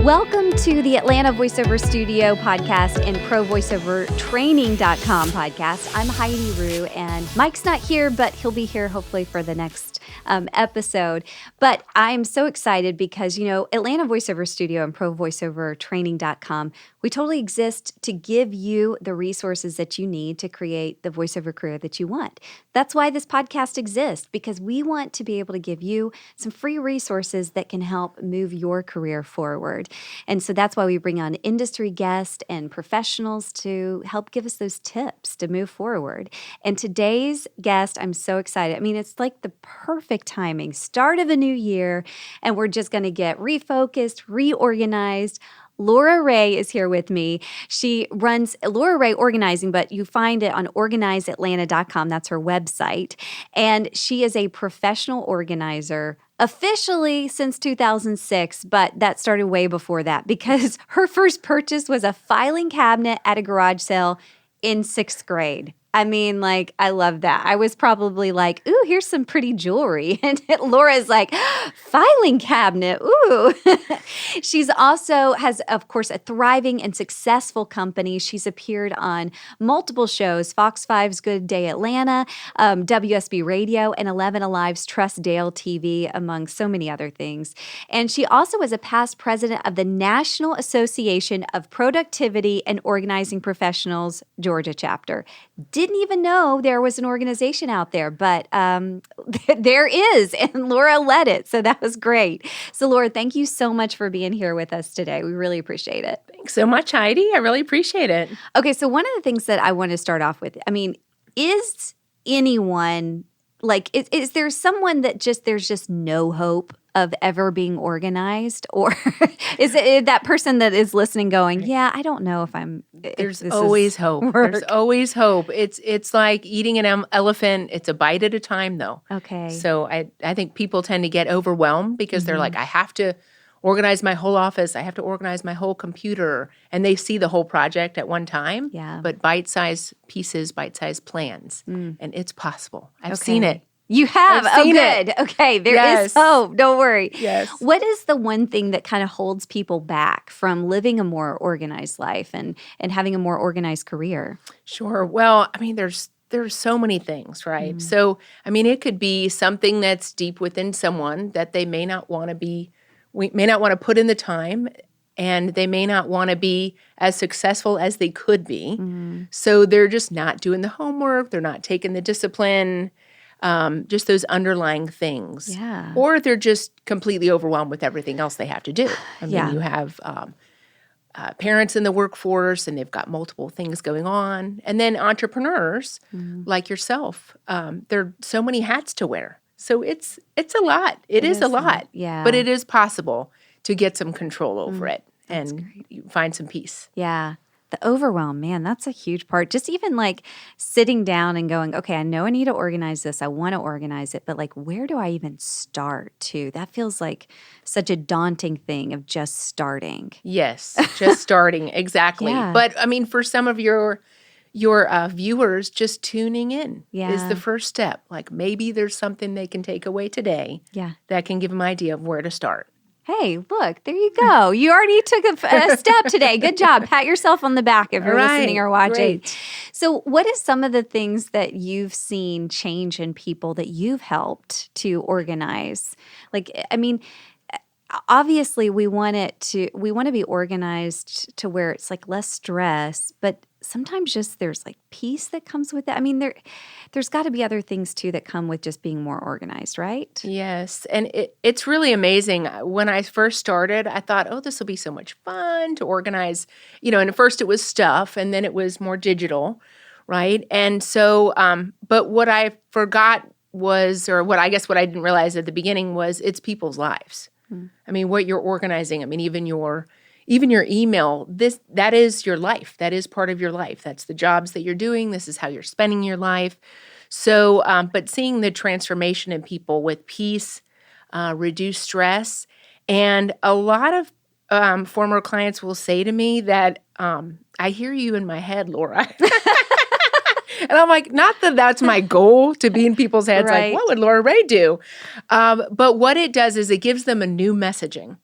Welcome to the Atlanta Voiceover Studio podcast and ProVoiceoverTraining.com podcast. I'm Heidi Rue, and Mike's not here, but he'll be here hopefully for the next episode. But I'm so excited because, Atlanta Voiceover Studio and ProVoiceoverTraining.com, we totally exist to give you the resources that you need to create the voiceover career that you want. That's why this podcast exists, because we want to be able to give you some free resources that can help move your career forward. And so that's why we bring on industry guests and professionals to help give us those tips to move forward. And today's guest, I'm so excited. I mean, it's like the perfect timing, start of a new year, and we're just going to get refocused, reorganized. Laura Ray is here with me. She runs Laura Ray Organizing, but you find it on organizeatlanta.com. That's her website. And she is a professional organizer officially since 2006, but that started way before that because her first purchase was a filing cabinet at a garage sale in 6th grade. I mean, I love that. I was probably like, ooh, here's some pretty jewelry. And Laura's like, filing cabinet, ooh. She's also has, of course, a thriving and successful company. She's appeared on multiple shows, Fox 5's Good Day Atlanta, WSB Radio, and 11 Alive's Trust Dale TV, among so many other things. And she also is a past president of the National Association of Productivity and Organizing Professionals, Georgia chapter. Didn't even know there was an organization out there, but there is, and Laura led it, so that was great. So Laura, thank you so much for being here with us today. We really appreciate it. Thanks so much, Heidi. I really appreciate it. Okay, so one of the things that I want to start off with, is anyone, is there someone that there's just no hope of ever being organized? Or is it that person that is listening going, yeah, I don't know if There's always hope. There's always hope. It's like eating an elephant. It's a bite at a time, though. Okay. So I think people tend to get overwhelmed because they're like, I have to organize my whole office. I have to organize my whole computer. And they see the whole project at one time. Yeah. But bite-sized pieces, bite-sized plans. And it's possible. I've seen it. You have? I've seen good. it. Okay, there is hope. Don't worry. Yes. What is the one thing that kind of holds people back from living a more organized life and having a more organized career? Sure. Well, there's so many things, right? So, it could be something that's deep within someone that they may not want to put in the time, and they may not want to be as successful as they could be. So they're just not doing the homework. They're not taking the discipline. Just those underlying things. Yeah. Or they're just completely overwhelmed with everything else they have to do. You have parents in the workforce, and they've got multiple things going on. And then entrepreneurs like yourself, there are so many hats to wear. So it's a lot. It is a lot. Yeah. But it is possible to get some control over it and find some peace. Yeah. The overwhelm, man, that's a huge part. Just even sitting down and going, okay, I know I need to organize this. I want to organize it, but where do I even start too? That feels like such a daunting thing of just starting. Yes, just starting. Exactly. Yeah. But for some of your viewers, just tuning in is the first step. Maybe there's something they can take away today that can give them an idea of where to start. Hey, look, there you go. You already took a step today. Good job. Pat yourself on the back if you're listening or watching. Great. So what is some of the things that you've seen change in people that you've helped to organize? Obviously we want to be organized to where it's less stress, but sometimes just there's peace that comes with it. There's got to be other things too that come with just being more organized, right? Yes, and it's really amazing. When I first started, I thought, oh, this will be so much fun to organize. And at first it was stuff, and then it was more digital, right? And so, but what I forgot was, or what I didn't realize at the beginning was, it's people's lives. What you're organizing. Even your email. That is your life. That is part of your life. That's the jobs that you're doing. This is how you're spending your life. So, but seeing the transformation in people with peace, reduced stress, and a lot of former clients will say to me that I hear you in my head, Laura. And I'm like, not that that's my goal to be in people's heads, right. What would Laura Ray do? But what it does is it gives them a new messaging.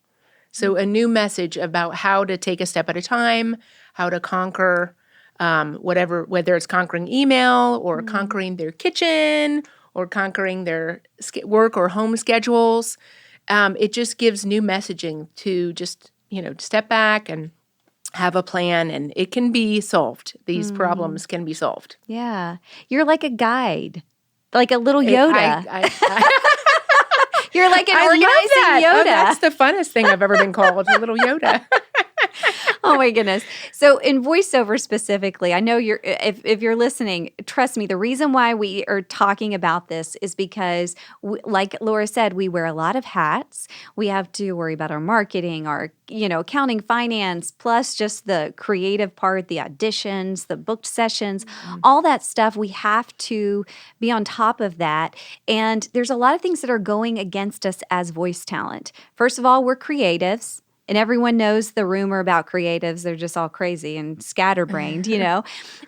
So a new message about how to take a step at a time, how to conquer whether it's conquering email or conquering their kitchen or conquering their work or home schedules. It just gives new messaging to just, step back and have a plan, and it can be solved. These problems can be solved. Yeah. You're like a guide, like a little It- Yoda. You're like an I love organizing that. Yoda. Oh, that's the funnest thing I've ever been called, a little Yoda. Oh my goodness. So in voiceover specifically, I know if you're listening, trust me, the reason why we are talking about this is because like Laura said, we wear a lot of hats. We have to worry about our marketing, our accounting, finance, plus just the creative part, the auditions, the booked sessions, all that stuff. We have to be on top of that. And there's a lot of things that are going against us as voice talent. First of all, we're creatives. And everyone knows the rumor about creatives. They're just all crazy and scatterbrained,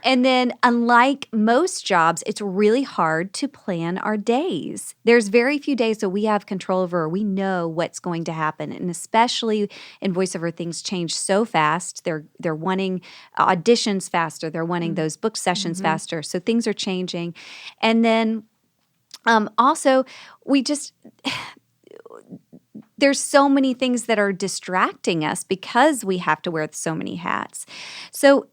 And then unlike most jobs, it's really hard to plan our days. There's very few days that we have control over or we know what's going to happen. And especially in voiceover, things change so fast. They're wanting auditions faster. They're wanting those book sessions faster. So things are changing. And then also, there's so many things that are distracting us because we have to wear so many hats.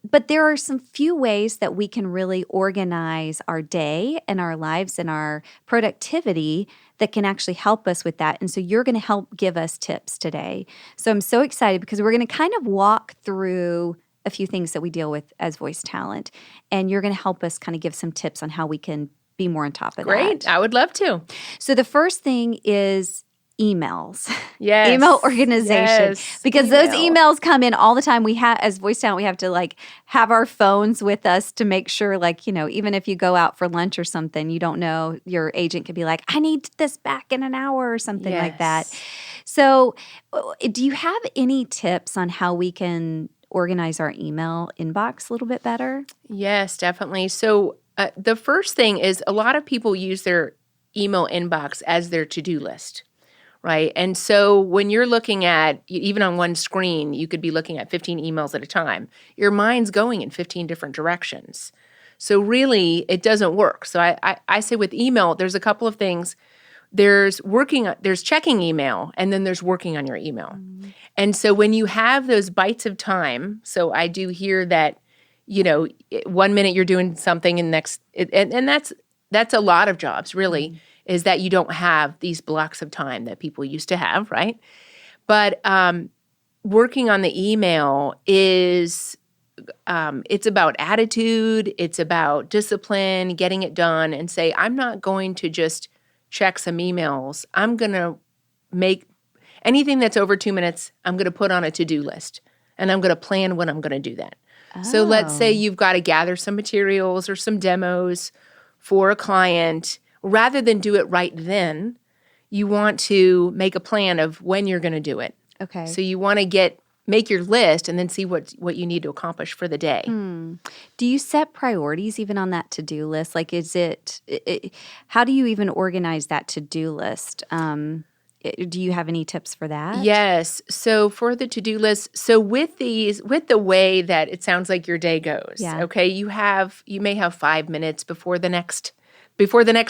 But there are some few ways that we can really organize our day and our lives and our productivity that can actually help us with that. And so you're going to help give us tips today. So I'm so excited because we're going to kind of walk through a few things that we deal with as voice talent. And you're going to help us kind of give some tips on how we can be more on top of that. Great. I would love to. So the first thing is emails. Yes. Email organization. Yes. Because those emails come in all the time. We have, as voice talent, we have to have our phones with us to make sure, even if you go out for lunch or something, you don't know, your agent could be like, I need this back in an hour or something like that. So do you have any tips on how we can organize our email inbox a little bit better? Yes, definitely. So the first thing is a lot of people use their email inbox as their to-do list. Right. And so when you're looking at, even on one screen, you could be looking at 15 emails at a time. Your mind's going in 15 different directions. So really, it doesn't work. So I say with email, there's a couple of things. There's checking email, and then there's working on your email. Mm-hmm. And so when you have those bites of time, so I do hear that, 1 minute you're doing something and that's a lot of jobs, really. Mm-hmm. Is that you don't have these blocks of time that people used to have, right? But working on the email is, it's about attitude, it's about discipline, getting it done, and say, I'm not going to just check some emails. I'm going to make anything that's over 2 minutes, I'm going to put on a to-do list, and I'm going to plan when I'm going to do that. Oh. So let's say you've got to gather some materials or some demos for a client. Rather than do it right then, you want to make a plan of when you're going to do it. Okay. So you want to make your list and then see what you need to accomplish for the day. Do you set priorities even on that to-do list? How do you even organize that to-do list? Do you have any tips for that? Yes. So for the to-do list, so with the way that it sounds like your day goes, okay, you may have 5 minutes before the next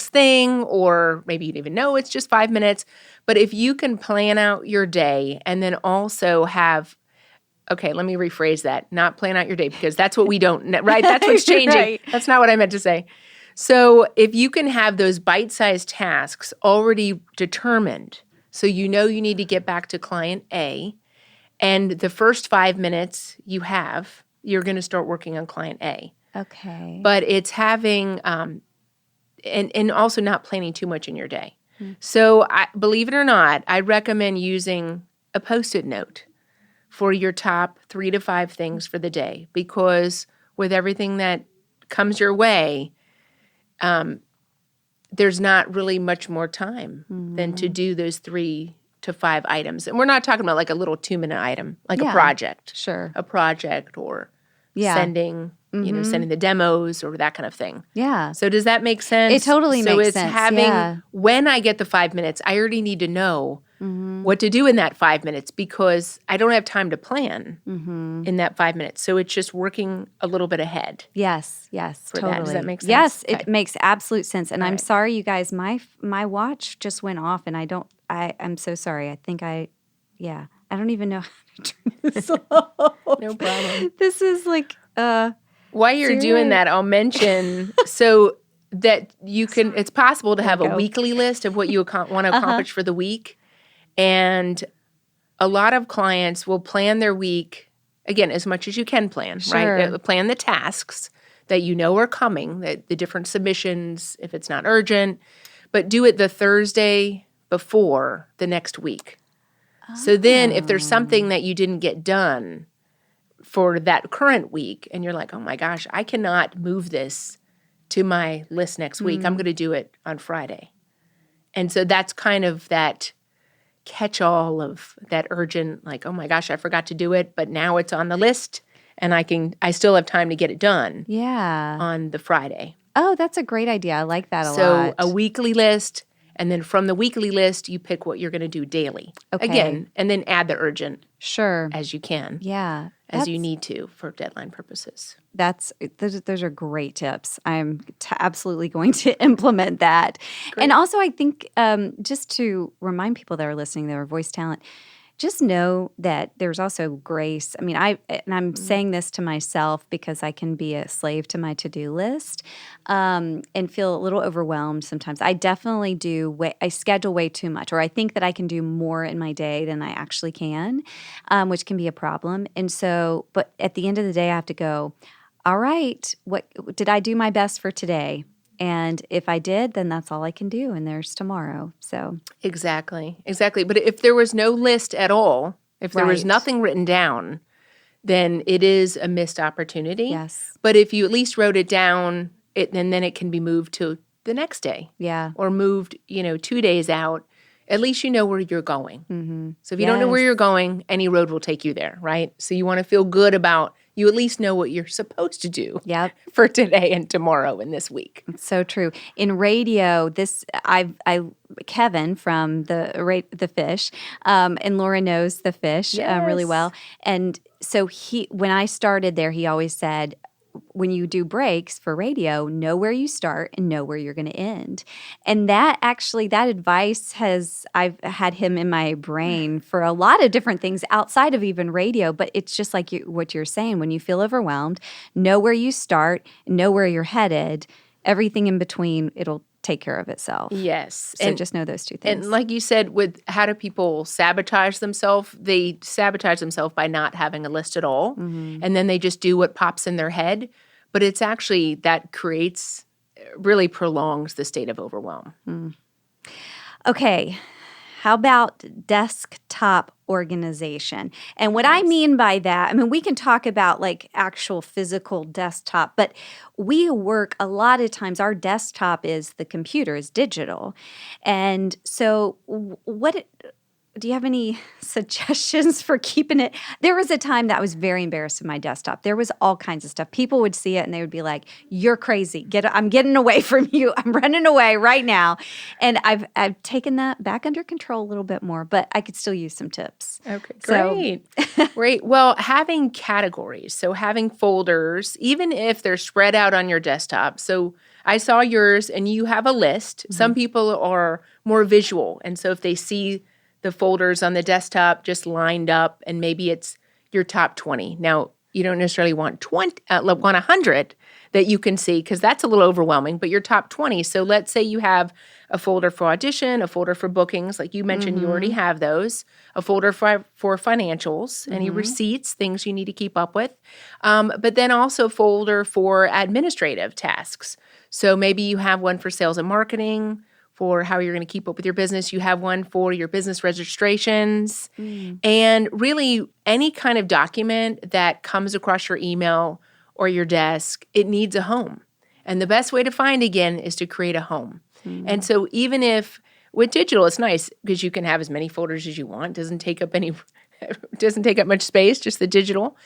thing, or maybe you don't even know it's just 5 minutes. But if you can plan out your day and then also let me rephrase that, not plan out your day, because that's what we don't, right? That's what's changing. Right. That's not what I meant to say. So if you can have those bite-sized tasks already determined, so you need to get back to client A, and the first 5 minutes you're going to start working on client A. Okay. But it's having... And also not planning too much in your day. Mm-hmm. So believe it or not, I recommend using a Post-it note for your top 3 to 5 things for the day, because with everything that comes your way, there's not really much more time than to do those 3 to 5 items. And we're not talking about like a little 2-minute item, like a project. Sure. A project or sending... sending the demos or that kind of thing. Yeah. So does that make sense? It totally makes sense. So it's having, when I get the 5 minutes, I already need to know what to do in that 5 minutes because I don't have time to plan in that 5 minutes. So it's just working a little bit ahead. Yes, For totally. that. Does that make sense? Yes, Okay. it makes absolute sense. And I'm right. sorry, you guys. My watch just went off, and I'm so sorry. I think I don't even know how to turn this off. No problem. This is like While you're doing that, I'll mention so that you can. It's possible to have a weekly list of what you want to accomplish for the week, and a lot of clients will plan their week again as much as you can plan. Sure. Right, plan the tasks that you know are coming, that the different submissions if it's not urgent, but do it the Thursday before the next week. So then, if there's something that you didn't get done for that current week and you're like, oh my gosh, I cannot move this to my list next week. I'm going to do it on Friday. And so that's kind of that catch-all of that urgent, like, oh my gosh, I forgot to do it, but now it's on the list and I still have time to get it done on the Friday. Oh, that's a great idea. I like that a lot. So a weekly list, and then from the weekly list, you pick what you're going to do daily. Okay. Again, and then add the urgent Sure. as you can. Yeah. As you need to for deadline purposes. Those are great tips. I'm absolutely going to implement that. Great. And also, I think just to remind people that are listening that are voice talent, just know that there's also grace. I mean, I'm saying this to myself because I can be a slave to my to-do list and feel a little overwhelmed sometimes. I definitely do. I schedule way too much, or I think that I can do more in my day than I actually can, which can be a problem. And so, but at the end of the day, I have to go, all right, what did I do my best for today? And if I did, then that's all I can do, and there's tomorrow. So Exactly. But if there was no list at all, if there was nothing written down, then it is a missed opportunity. Yes. But if you at least wrote it down, and then it can be moved to the next day. Yeah. Or moved, 2 days out. At least you know where you're going. Mm-hmm. So if you don't know where you're going, any road will take you there, right? So you want to feel good about you at least know what you're supposed to do for today and tomorrow and this week. It's so true. In radio, Kevin from the Fish, and Laura knows the Fish really well. And so when I started there, he always said, when you do breaks for radio, know where you start and know where you're going to end. And that advice I've had him in my brain for a lot of different things outside of even radio, but it's just like what you're saying. When you feel overwhelmed, know where you start, know where you're headed, everything in between, it'll take care of itself. Yes. So just know those two things. And like you said, with how do people sabotage themselves? They sabotage themselves by not having a list at all. Mm-hmm. And then they just do what pops in their head. But it's actually that really prolongs the state of overwhelm. Mm. Okay. How about desktop organization? And what I mean by that, we can talk about like actual physical desktop, but we work a lot of times, our desktop is the computer, is digital. And so do you have any suggestions for keeping it? There was a time that I was very embarrassed of my desktop. There was all kinds of stuff. People would see it and they would be like, "You're crazy. I'm getting away from you. I'm running away right now." And I've taken that back under control a little bit more, but I could still use some tips. Okay, great. Great. Well, having categories, so having folders, even if they're spread out on your desktop. So I saw yours and you have a list. Mm-hmm. Some people are more visual. And so if they see the folders on the desktop just lined up, and maybe it's your top 20. Now, you don't necessarily want 100 that you can see because that's a little overwhelming, but your top 20. So let's say you have a folder for audition, a folder for bookings, like you mentioned, you already have those, a folder for financials, any receipts, things you need to keep up with, but then also a folder for administrative tasks. So maybe you have one for sales and marketing, for how you're going to keep up with your business. You have one for your business registrations. And really any kind of document that comes across your email or your desk, it needs a home. And the best way to find, again, is to create a home. And so even if with digital, it's nice because you can have as many folders as you want. It doesn't take up much space, just the digital.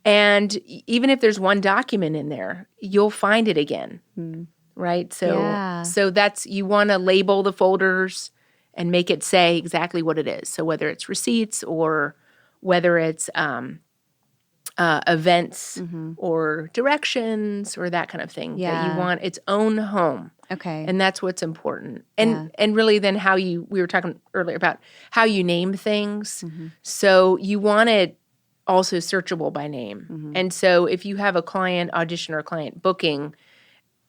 And even if there's one document in there, you'll find it again. Right? So that's, you want to label the folders and make it say exactly what it is. So whether it's receipts or whether it's events or directions or that kind of thing, that you Yeah. want its own home. Okay. And that's what's important. Yeah. And really then we were talking earlier about how you name things. So you want it also searchable by name. And so if you have a client audition or a client booking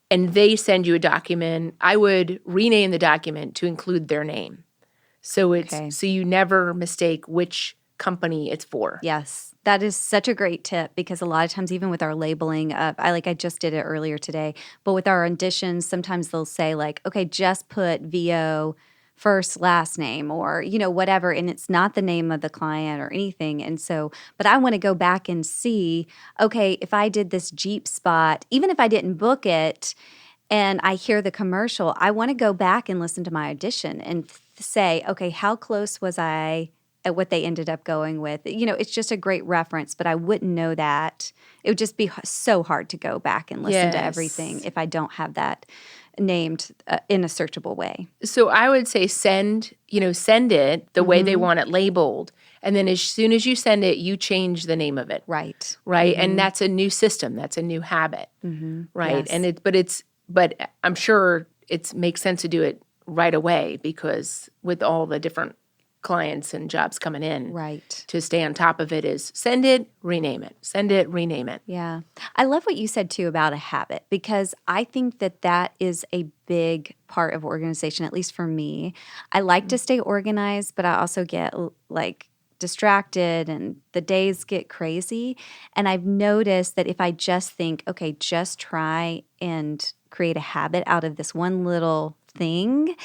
and they send you a document, I would rename the document to include their name. So Okay. so you never mistake which company it's for. Yes, that is such a great tip because a lot of times, even with our labeling of, I just did it earlier today, but with our auditions, sometimes they'll say like, okay, just put VO first, last name, or, whatever. And it's not the name of the client or anything. And so, but I want to go back and see, okay, if I did this Jeep spot, even if I didn't book it, and I hear the commercial, I want to go back and listen to my audition and say, okay, how close was I at what they ended up going with? It's just a great reference, but I wouldn't know that. It would just be so hard to go back and listen to everything Yes. if I don't have that named in a searchable way. So I would say send it the way they want it labeled. And then as soon as you send it, you change the name of it. Right. Right. And that's a new system. That's a new habit. Right. Yes. And but I'm sure it makes sense to do it right away because with all the different clients and jobs coming in, Right. to stay on top of it is send it, rename it. Send it, rename it. Yeah. I love what you said too about a habit because I think that is a big part of organization, at least for me. I like to stay organized, but I also get like distracted and the days get crazy. And I've noticed that if I just think, okay, just try and create a habit out of this one little thing,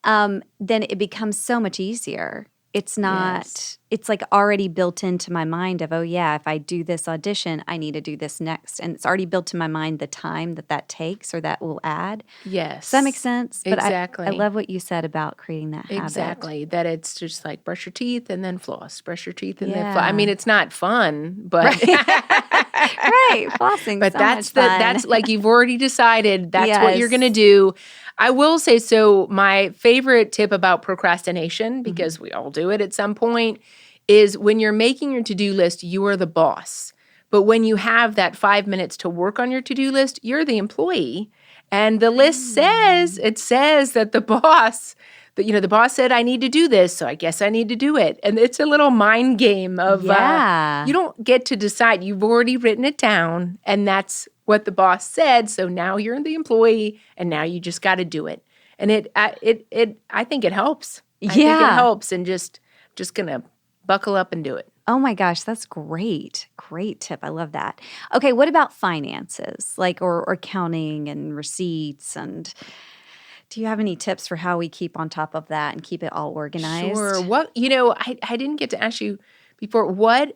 then it becomes so much easier. It's not, Yes. it's like already built into my mind of, oh yeah, if I do this audition, I need to do this next. And it's already built in my mind the time that takes or that will add. Yes. Does that make sense? But Exactly. I love what you said about creating that habit. Exactly. That it's just like brush your teeth and then floss. Brush your teeth and then floss. Yeah. I mean, it's not fun, but Right. Flossing, but so that's much fun. that's like you've already decided that's what you're Yes. going to do. I will say, so my favorite tip about procrastination, because we all do it at some point, is when you're making your to-do list, you are the boss. But when you have that 5 minutes to work on your to-do list, you're the employee. And the list says that the boss, the boss said, I need to do this, so I guess I need to do it. And it's a little mind game of, Yeah. you don't get to decide. You've already written it down, and that's what the boss said. So now you're the employee, and now you just got to do it. And I think it helps. I think it Yeah. helps, and just gonna buckle up and do it. Oh my gosh, that's great. Great tip. I love that. Okay, what about finances, like or accounting and receipts? And do you have any tips for how we keep on top of that and keep it all organized? Sure. I didn't get to ask you before. What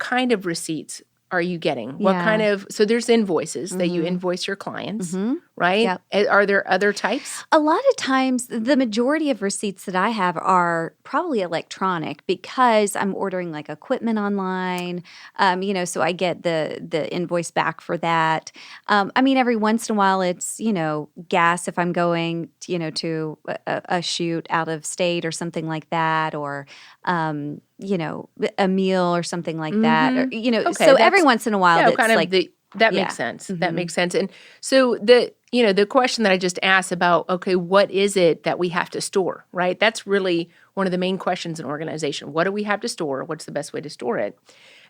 kind of receipts are you getting? What kind Yeah. of, so there's invoices that you invoice your clients, right? Yep. Are there other types? A lot of times, the majority of receipts that I have are probably electronic because I'm ordering like equipment online, so I get the invoice back for that. I mean, every once in a while, it's gas if I'm going to a shoot out of state or something like that, or a meal or something like that, or Okay, so every once in a while, Yeah, that's kind of like that yeah. makes sense. That makes sense. And so the question that I just asked about, okay, what is it that we have to store, right? That's really one of the main questions in organization. What do we have to store? What's the best way to store it?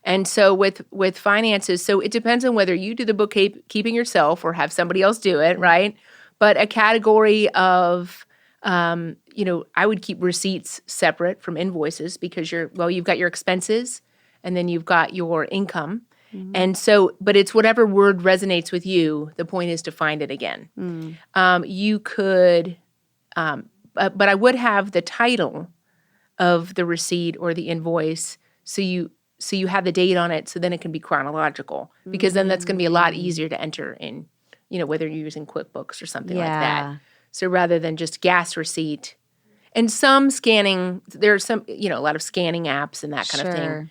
And so with finances, so it depends on whether you do the bookkeeping yourself or have somebody else do it, right? But a category of I would keep receipts separate from invoices because you've got your expenses and then you've got your income. And so, but it's whatever word resonates with you. The point is to find it again. You could, but I would have the title of the receipt or the invoice so you have the date on it so then it can be chronological because then that's going to be a lot easier to enter in, whether you're using QuickBooks or something like Yeah. that. So rather than just gas receipt and some scanning, there's some, a lot of scanning apps and that kind of thing. Sure.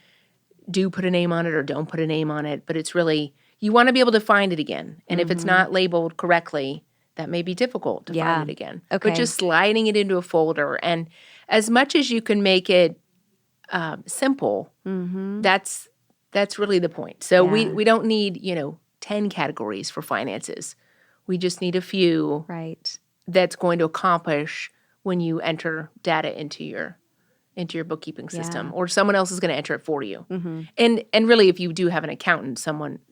Do put a name on it or don't put a name on it, but it's really, you want to be able to find it again. And if it's not labeled correctly, that may be difficult to find Yeah. it again. Okay. But just sliding it into a folder, and as much as you can make it simple, that's really the point. So Yeah. we don't need 10 categories for finances. We just need a few Right. that's going to accomplish when you enter data into your bookkeeping system, Yeah. or someone else is going to enter it for you. And really, if you do have an accountant,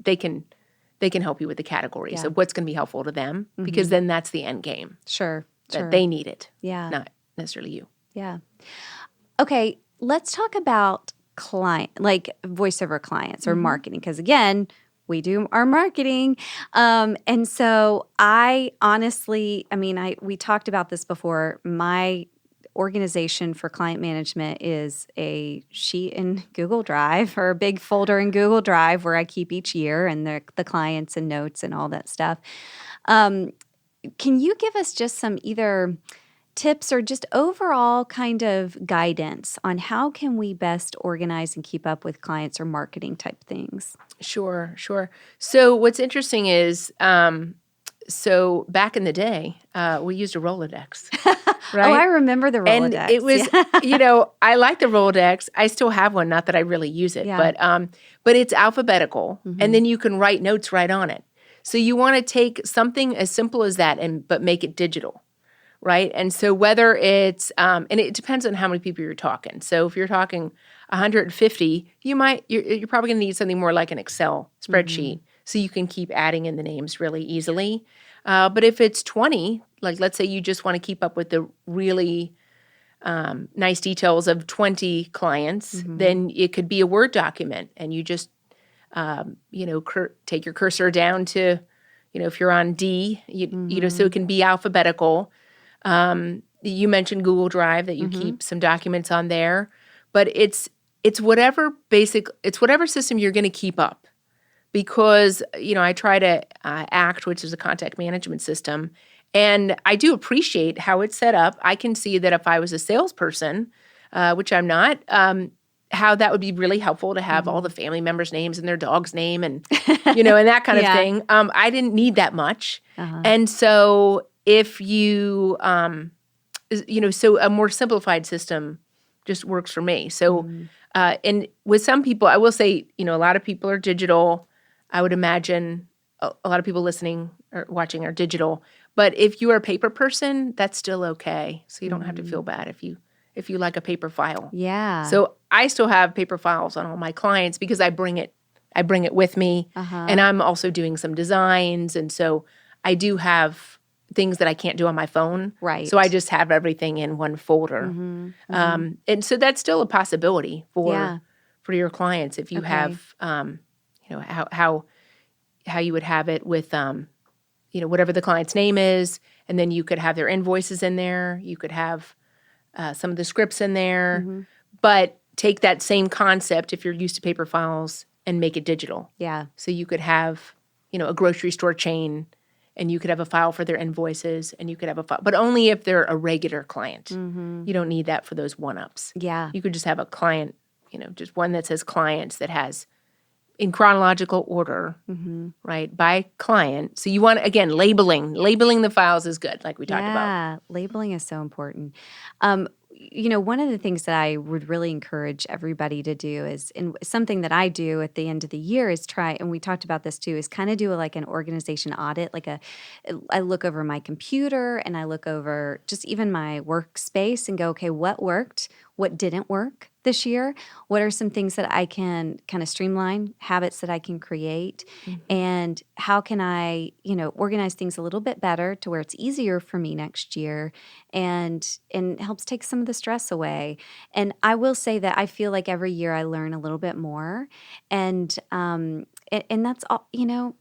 they can help you with the categories Yeah. of what's going to be helpful to them, because then that's the end game, Sure. that they need it, Yeah. not necessarily you. Yeah. Okay, let's talk about voiceover clients or marketing, because again, we do our marketing. And so I honestly, we talked about this before. My organization for client management is a sheet in Google Drive, or a big folder in Google Drive where I keep each year and the clients and notes and all that stuff. Can you give us just some either tips or just overall kind of guidance on how can we best organize and keep up with clients or marketing type things? Sure. So what's interesting is, so back in the day, we used a Rolodex, right? Oh, I remember the And Rolodex. it was, Yeah. I like the Rolodex. I still have one, not that I really use it, Yeah. but it's alphabetical, and then you can write notes right on it. So you want to take something as simple as that but make it digital, right? And so whether it's, and it depends on how many people you're talking. So if you're talking 150, you're probably going to need something more like an Excel spreadsheet, so you can keep adding in the names really easily. But if it's 20, like let's say you just want to keep up with the really nice details of 20 clients, then it could be a Word document, and you just take your cursor down to, if you're on D, so it can be alphabetical. You mentioned Google Drive, that you keep some documents on there, but it's whatever system you're going to keep up, because I try to ACT, which is a contact management system, and I do appreciate how it's set up. I can see that if I was a salesperson, which I'm not, how that would be really helpful to have all the family members' names and their dog's name, and and that kind of Yeah. thing. I didn't need that much, Uh-huh. and so if you so a more simplified system just works for me. So, and with some people, I will say, a lot of people are digital. I would imagine a lot of people listening or watching are digital. But if you are a paper person, that's still okay. So you don't have to feel bad if you like a paper file. Yeah. So I still have paper files on all my clients, because I bring it with me, and I'm also doing some designs, and so I do have things that I can't do on my phone. Right. So I just have everything in one folder. And so that's still a possibility for your clients, if you Okay. have how you would have it with whatever the client's name is, and then you could have their invoices in there. You could have some of the scripts in there, but take that same concept, if you're used to paper files, and make it digital. Yeah. So you could have, a grocery store chain, and you could have a file for their invoices, and you could have a file, but only if they're a regular client. You don't need that for those one-ups. Yeah. You could just have a client, just one that says clients, that has in chronological order, right, by client. So you want, again, labeling the files is good, like we talked about. Yeah, labeling is so important. One of the things that I would really encourage everybody to do is, and something that I do at the end of the year is try, and we talked about this too, is kind of do like an organization audit. I look over my computer, and I look over just even my workspace and go, okay, what worked? What didn't work this year? What are some things that I can kind of streamline, habits that I can create? And how can I, organize things a little bit better to where it's easier for me next year, and helps take some of the stress away. And I will say that I feel like every year I learn a little bit more. And that's all,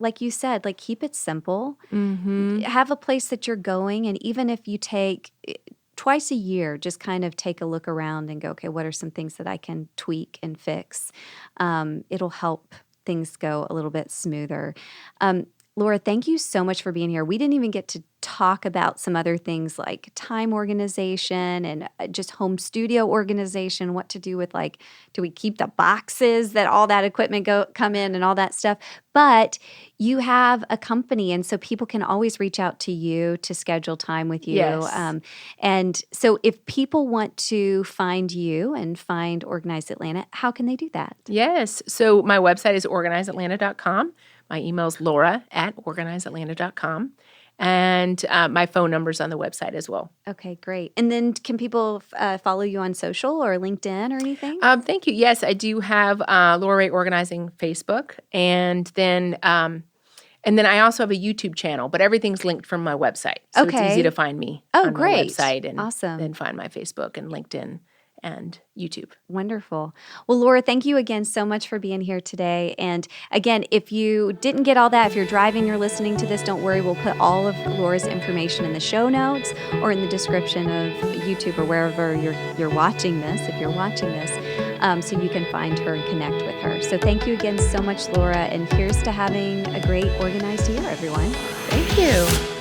like you said, like keep it simple. Have a place that you're going, and even if you take twice a year, just kind of take a look around and go, okay, what are some things that I can tweak and fix? It'll help things go a little bit smoother. Laura, thank you so much for being here. We didn't even get to talk about some other things like time organization and just home studio organization, what to do with like, do we keep the boxes that all that equipment come in and all that stuff? But you have a company, and so people can always reach out to you to schedule time with you. Yes. And so if people want to find you and find Organized Atlanta, how can they do that? Yes. So my website is organizeatlanta.com. My email is laura@organizeatlanta.com. And my phone number's on the website as well. Okay, great. And then can people follow you on social or LinkedIn or anything? Thank you. Yes, I do have Laura Ray Organizing Facebook. And then I also have a YouTube channel, but everything's linked from my website. So it's easy to find me on my website and Awesome. then find my Facebook and LinkedIn and YouTube. Wonderful. Well, Laura, thank you again so much for being here today. And again, if you didn't get all that, if you're driving, you're listening to this, don't worry. We'll put all of Laura's information in the show notes or in the description of YouTube or wherever you're watching this, if you're watching this, so you can find her and connect with her. So thank you again so much, Laura. And here's to having a great organized year, everyone. Thank you.